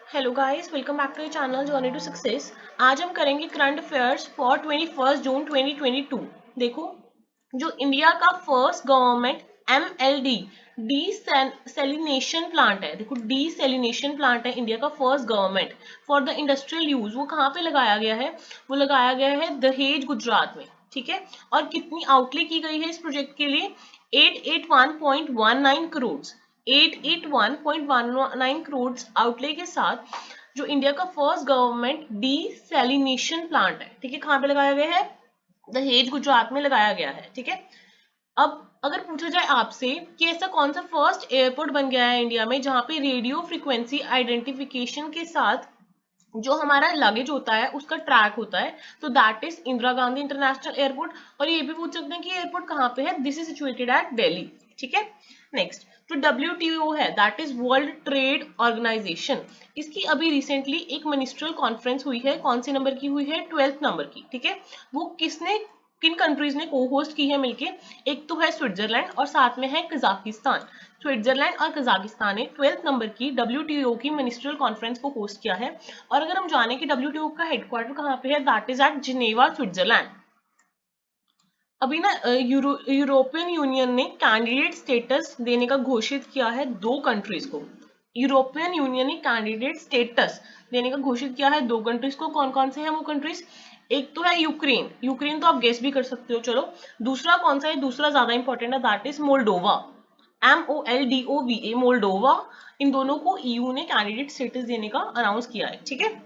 Hello guys, welcome back to the channel journey to success. आज हम करेंगे current affairs for 21 जून 2022। देखो, जो इंडिया का first government MLD desalination plant है। देखो, डीसैलिनेशन प्लांट है इंडिया का first government for the industrial use. वो कहाँ पे लगाया गया है? वो लगाया गया है दहेज, गुजरात में। ठीक है। और कितनी आउटले की गई है इस प्रोजेक्ट के लिए? 881.19 करोड़। 881.19 करोड़ आउटले के साथ जो इंडिया का फर्स्ट गवर्नमेंट डीसैलिनेशन प्लांट है, ठीक है, कहाँ पे लगाया गया है? दहेज, गुजरात में लगाया गया है। ठीक है। अब अगर पूछा जाए आपसे कि ऐसा कौन सा फर्स्ट एयरपोर्ट बन गया है इंडिया में जहां पे रेडियो फ्रीक्वेंसी आइडेंटिफिकेशन के साथ जो हमारा लगेज होता है उसका ट्रैक होता है, तो that is Indira Gandhi international airport. और ये भी पूछ सकते हैं कि एयरपोर्ट कहाँ पे है? This is situated at Delhi. ठीक है। नेक्स्ट, जो WTO है, that is world trade organisation. इसकी अभी रिसेंटली एक मिनिस्ट्रियल कॉन्फ्रेंस हुई है। कौन से नंबर की हुई है? 12th नंबर की। ठीक है। वो किसने, किन कंट्रीज ने को होस्ट की है मिलके? एक तो है स्विट्जरलैंड और साथ में है कजाकिस्तान। स्विट्जरलैंड और कजाकिस्तान ने 12th नंबर की WTO की मिनिस्ट्रियल कॉन्फ्रेंस को होस्ट किया है। और अगर हम जाने कि WTO का हेडक्वार्टर कहाँ पे है, that is at Geneva, Switzerland. अभी ना यूरोपियन यूनियन ने कैंडिडेट स्टेटस देने का घोषित किया है दो कंट्रीज को। यूरोपियन यूनियन ने कैंडिडेट स्टेटस देने का घोषित किया है दो कंट्रीज को। कौन कौन से हैं वो कंट्रीज? एक तो है यूक्रेन। यूक्रेन तो आप गेस भी कर सकते हो। चलो, दूसरा कौन सा है? दूसरा ज्यादा इंपॉर्टेंट है, that is Moldova. MOLDOVA, Moldova. इन दोनों को EU ने कैंडिडेट स्टेटस देने का अनाउंस किया है। ठीक है,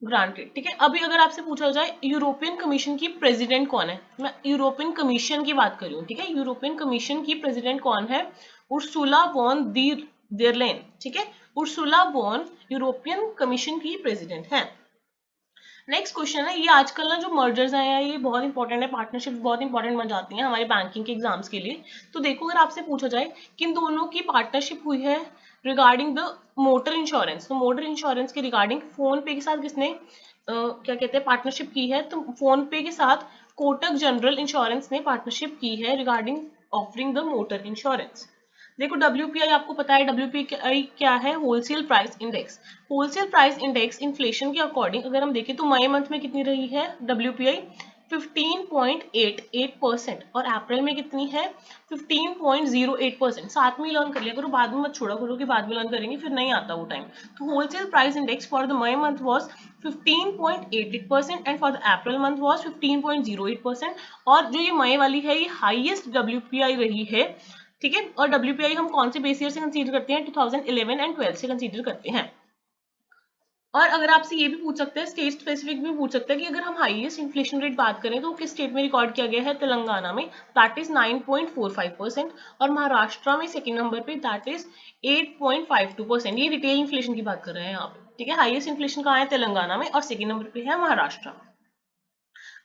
ग्रांटेड। ठीक है। अभी अगर आपसे पूछा जाए यूरोपियन कमीशन की प्रेसिडेंट कौन है, मैं यूरोपियन कमीशन की बात कर रही हूँ। ठीक है, यूरोपियन कमीशन की प्रेसिडेंट कौन है? उर्सुला वॉन देर लेन। ठीक है, उर्सुला वॉन यूरोपियन कमीशन की प्रेसिडेंट है। नेक्स्ट क्वेश्चन है, ये आजकल ना जो मर्जर्स हैं ये बहुत इंपॉर्टेंट है, पार्टनरशिप बहुत इंपॉर्टेंट बन जाती हैं हमारे बैंकिंग के एग्जाम्स के लिए। तो देखो, अगर आपसे पूछा जाए किन दोनों की पार्टनरशिप हुई है रिगार्डिंग द मोटर इंश्योरेंस, तो मोटर इंश्योरेंस के रिगार्डिंग फोन पे के साथ किसने क्या कहते हैं पार्टनरशिप की है? तो फोन पे के साथ कोटक जनरल इंश्योरेंस ने पार्टनरशिप की है regarding offering the motor insurance. देखो, WPI आपको पता है, WPI क्या है? Wholesale price index. Wholesale price index inflation के अकॉर्डिंग अगर हम देखें तो मई मंथ में कितनी रही है WPI? 15.88%। और अप्रैल में कितनी है? 15.08%। साथ में लर्न कर लिया करो, बाद में मत छोड़ा करो कि बाद में लर्न करेंगे, फिर नहीं आता वो टाइम। तो wholesale price index for the May month was 15.88% and for the April month was 15.08%। और जो ये मई वाली है ये हाईएस्ट WPI रही है। ठीक है। और WPI हम कौन से बेस ईयर से कंसीडर करते हैं? 2011 एंड 12 से कंसीडर करते हैं। और अगर आपसे ये भी पूछ सकते हैं, स्टेट स्पेसिफिक भी पूछ सकते हैं कि अगर हम हाईएस्ट इन्फ्लेशन रेट बात करें तो किस स्टेट में रिकॉर्ड किया गया है? तेलंगाना में, दैट इज 9.45%। और महाराष्ट्र में सेकंड नंबर पे, दैट इज 8.52%। ये रिटेल इन्फ्लेशन की बात कर रहे हैं यहाँ पे। ठीक है, हाईएस्ट इन्फ्लेशन कहाँ है? तेलंगाना में, और सेकंड नंबर पे है महाराष्ट्र।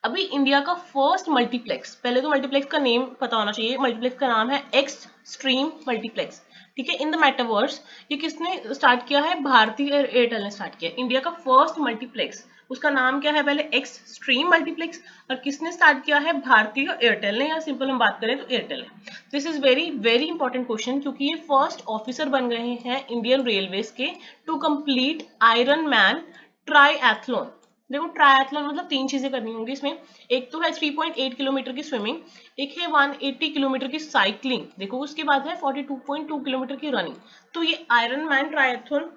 अभी इंडिया का फर्स्ट मल्टीप्लेक्स, पहले तो मल्टीप्लेक्स का नेम पता होना चाहिए। मल्टीप्लेक्स का नाम है एक्स स्ट्रीम मल्टीप्लेक्स। ठीक है, इन द मेटावर्स। ये किसने स्टार्ट किया है? भारती एयरटेल ने स्टार्ट किया। इंडिया का फर्स्ट मल्टीप्लेक्स, उसका नाम क्या है? पहले एक्स स्ट्रीम मल्टीप्लेक्स। और किसने स्टार्ट किया है? भारतीय एयरटेल ने, या सिंपल हम बात करें तो एयरटेल है। This is very very important question, क्योंकि ये फर्स्ट ऑफिसर बन गए हैं इंडियन रेलवेज के टू कंप्लीट आयरन मैन ट्राईएथलॉन। देखो, ट्रायथलॉन मतलब तीन चीजें करनी होंगी इसमें। एक तो है 3.8 किलोमीटर की स्विमिंग, एक है 180 किलोमीटर की साइकिलिंग, देखो उसके बाद है 42.2 किलोमीटर की रनिंग। तो ये आयरन मैन ट्रायथलॉन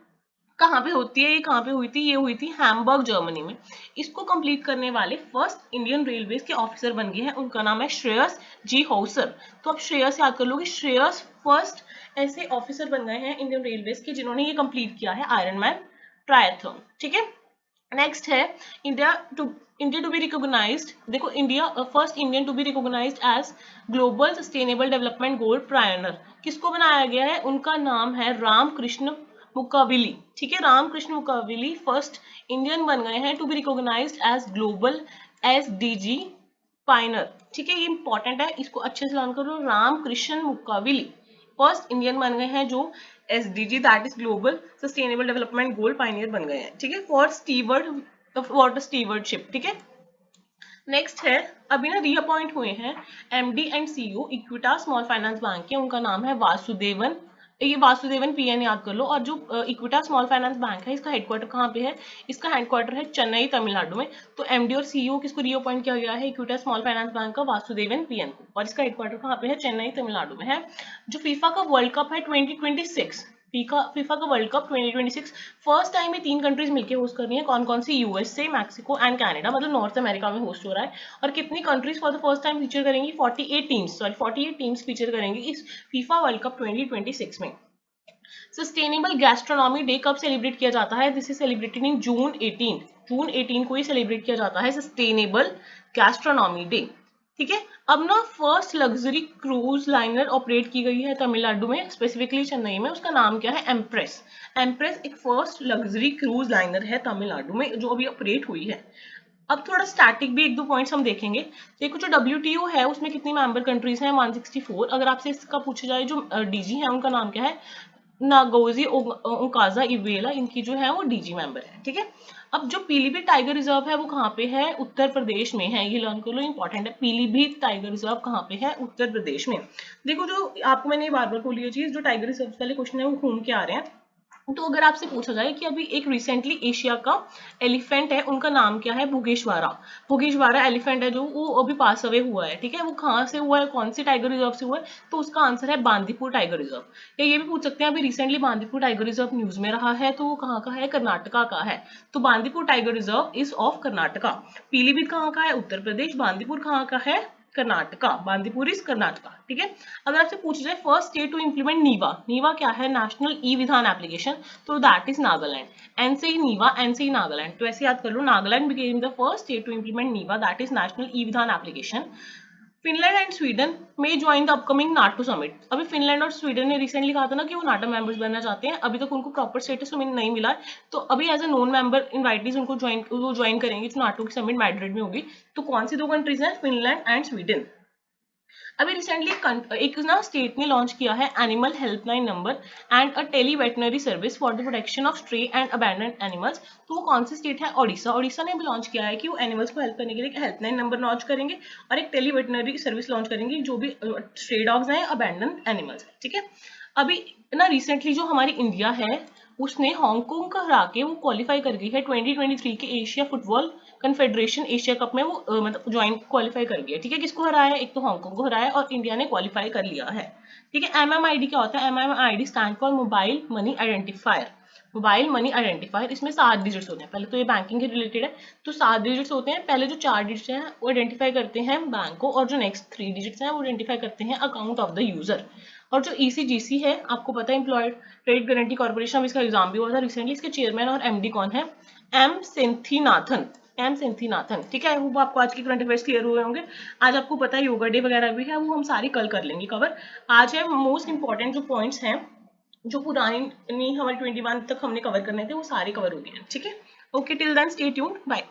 कहाँ पे होती है? ये कहाँ पे हुई थी? ये हुई थी हैम्बर्ग, जर्मनी में। इसको कंप्लीट करने वाले फर्स्ट इंडियन रेलवेज के ऑफिसर बन गए हैं, उनका नाम है श्रेयस जी हौसर। तो आप श्रेयस याद कर लोगे, श्रेयस फर्स्ट ऐसे ऑफिसर बन गए हैं इंडियन रेलवेज के जिन्होंने ये कंप्लीट किया है आयरन मैन ट्रायथलॉन। ठीक है। नेक्स्ट है इंडिया टू बी रिकॉग्नाइज्ड। देखो, India first Indian to be recognised as global sustainable development goal pioneer. किसको बनाया गया है? उनका नाम है रामकृष्ण मुकाविली। ठीक है, रामकृष्ण मुकाविली फर्स्ट इंडियन बन गए हैं to be recognised as global SDG pioneer. ठीक है, ये इंपॉर्टेंट है, इसको अच्छे से लर्न करो। रामकृष्ण मुकाविली फर्स्ट इंडियन बन गए हैं जो SDG, that is global sustainable development goal pioneer बन गए हैं। ठीक है, फॉर स्टीवर्ड वाटर स्टीवर्डशिप। ठीक है। नेक्स्ट है, अभी ना रीअपॉइंट हुए हैं MD and CEO इक्विटा small finance bank के, उनका नाम है वासुदेवन ये वासुदेवन पीएन याद कर लो। और जो इक्विटा स्मॉल फाइनेंस बैंक है, इसका हेडक्वार्टर कहाँ पे है? इसका हेडक्वार्टर है चेन्नई तमिलनाडु में। तो एमडी और सीईओ किसको रीअपॉइंट किया गया है? इक्विटा स्मॉल फाइनेंस बैंक का वासुदेवन पीएन को, और इसका हेडक्वार्टर कहाँ पे है? चेन्नई तमिलनाडु में है। जो फीफा का वर्ल्ड कप है 2026, फीफा का वर्ल्ड कप 2026 फर्स्ट टाइम में 3 कंट्रीज मिलकर होस्ट कर रही है। कौन कौन सी? यूएसए, मैक्सिको एंड कनाडा, मतलब नॉर्थ अमेरिका में होस्ट हो रहा है। और कितनी countries for the first time feature करेंगी? 48 टीम्स फीचर करेंगी इस फीफा वर्ल्ड कप 2026 में। सस्टेनेबल गैस्ट्रोनॉमी डे कब सेलिब्रेट किया जाता है? दिस इज सेलिब्रेटेड इन जून 18 को ही सेलिब्रेट किया जाता है सस्टेनेबल गैस्ट्रोनॉमी डे। ठीक है। अब ना first luxury cruise liner operate की गई है तमिलनाडु में, स्पेसिफिकली चेन्नई में। उसका नाम क्या है? एम्प्रेस। एम्प्रेस एक फर्स्ट लग्जरी क्रूज लाइनर है तमिलनाडु में जो अभी ऑपरेट हुई है। अब थोड़ा स्टैटिक भी एक दो पॉइंट्स हम देखेंगे। देखो जो WTO है उसमें कितनी मेंबर कंट्रीज हैं? 164। अगर आपसे इसका पूछा जाए जो डीजी है उनका नाम क्या है? नागोजी ओकाजा इवेला, इनकी जो है वो डीजी मेंबर है। ठीक है। अब जो पीलीभीत टाइगर रिजर्व है वो कहाँ पे है? उत्तर प्रदेश में है। ये लर्न कर लो, इंपॉर्टेंट है। पीलीभीत टाइगर रिजर्व कहाँ पे है? उत्तर प्रदेश में। देखो जो आपको मैंने बार बार बोली है चीज, जो टाइगर रिजर्व वाले क्वेश्चन है वो घूम के आ रहे हैं। तो अगर आपसे पूछा जाए कि अभी एक रिसेंटली एशिया का एलिफेंट है, उनका नाम क्या है? भुगेशवारा। भुगेशवारा एलिफेंट है जो वो अभी पास अवे हुआ है। ठीक है। वो कहाँ से हुआ है? कौन सी टाइगर रिजर्व से हुआ है? तो उसका आंसर है बांदीपुर टाइगर रिजर्व। या ये भी पूछ सकते हैं अभी recently Bandipur tiger reserve news में रहा है, तो वो कहाँ का है? कर्नाटका का है। तो Bandipur tiger reserve is of Karnataka. Pilibhit कहाँ का है? उत्तर प्रदेश। बांदीपुर कहाँ का है? कर्नाटका। बांदीपुर इज कर्नाटका। ठीक है। अगर आपसे पूछा जाए फर्स्ट स्टेट टू इंप्लीमेंट नीवा, नीवा क्या है? नेशनल ई विधान एप्लीकेशन, तो दैट इज नागालैंड। एन से ही नीवा, एन से ही नागालैंड, तो ऐसे याद कर लो, Nagaland became the first state to implement NeVA, that is national e Vidhan application. Finland and Sweden में join the upcoming NATO summit. अभी फिनलैंड और स्वीडन ने रिसेंटली कहा था ना कि वो नाटो मेंबर्स बनना चाहते हैं। अभी तक उनको प्रॉपर स्टेटस नहीं मिला है, तो अभी as a non member invitees उनको ज्वाइन करेंगे जो नाटो की समिट मैड्रिड में होगी। तो कौन सी दो कंट्रीज हैं? Finland and Sweden. अभी रिसेंटली एक ना स्टेट ने लॉन्च किया है animal helpline number and a tele veterinary service for the protection of stray and abandoned animals. तो वो कौन सी स्टेट है? ओडिशा। ओडिशा ने भी लॉन्च किया है कि वो एनिमल्स को हेल्प करने के लिए एक हेल्पलाइन नंबर लॉन्च करेंगे और एक टेली वेटनरी सर्विस लॉन्च करेंगे जो भी स्ट्रे डॉग्स हैं, अबैंडन्ड एनिमल्स है। ठीक है। अभी ना रिसेंटली जो हमारी इंडिया है उसने हांगकांग को हरा के वो क्वालिफाई कर गई है 2023 के Asia football confederation Asia cup में। वो मतलब ज्वाइन क्वालिफाई कर गया। ठीक है। किसको हराया है? एक तो हांगकांग को हराया और इंडिया ने क्वालिफाई कर लिया है। ठीक है। MMID क्या होता है? MMID stand for mobile money identifier. Mobile money identifier, इसमें 7 डिजिट्स होते हैं। पहले तो ये बैंकिंग के रिलेटेड है, तो 7 डिजिट्स होते हैं। पहले जो 4 डिजिट्स हैं वो आइडेंटिफाई करते हैं बैंक को, और जो नेक्स्ट 3 डिजिट्स हैं वो आइडेंटिफाई करते हैं अकाउंट ऑफ द यूजर। और जो ECGC है आपको पता है, एम्प्लॉयड क्रेडिट गारंटी कॉर्पोरेशन, अब इसका एग्जाम भी हुआ था रिसेंटली। इसके चेयरमैन और MD कौन है? एम सेंथीनाथन। एम सेंथीनाथन। ठीक है। वो आपको आज की करंट अफेयर्स क्लियर हुए होंगे। आज आपको पता है योगा डे वगैरह भी है, वो हम सारी कल कर लेंगे कवर। आज है मोस्ट इंपॉर्टेंट जो पॉइंट्स हैं, जो पुरानी हमारी 21 तक हमने कवर करने थे, वो सारे कवर हो गए हैं। ठीक है। Okay, till then stay tuned, bye.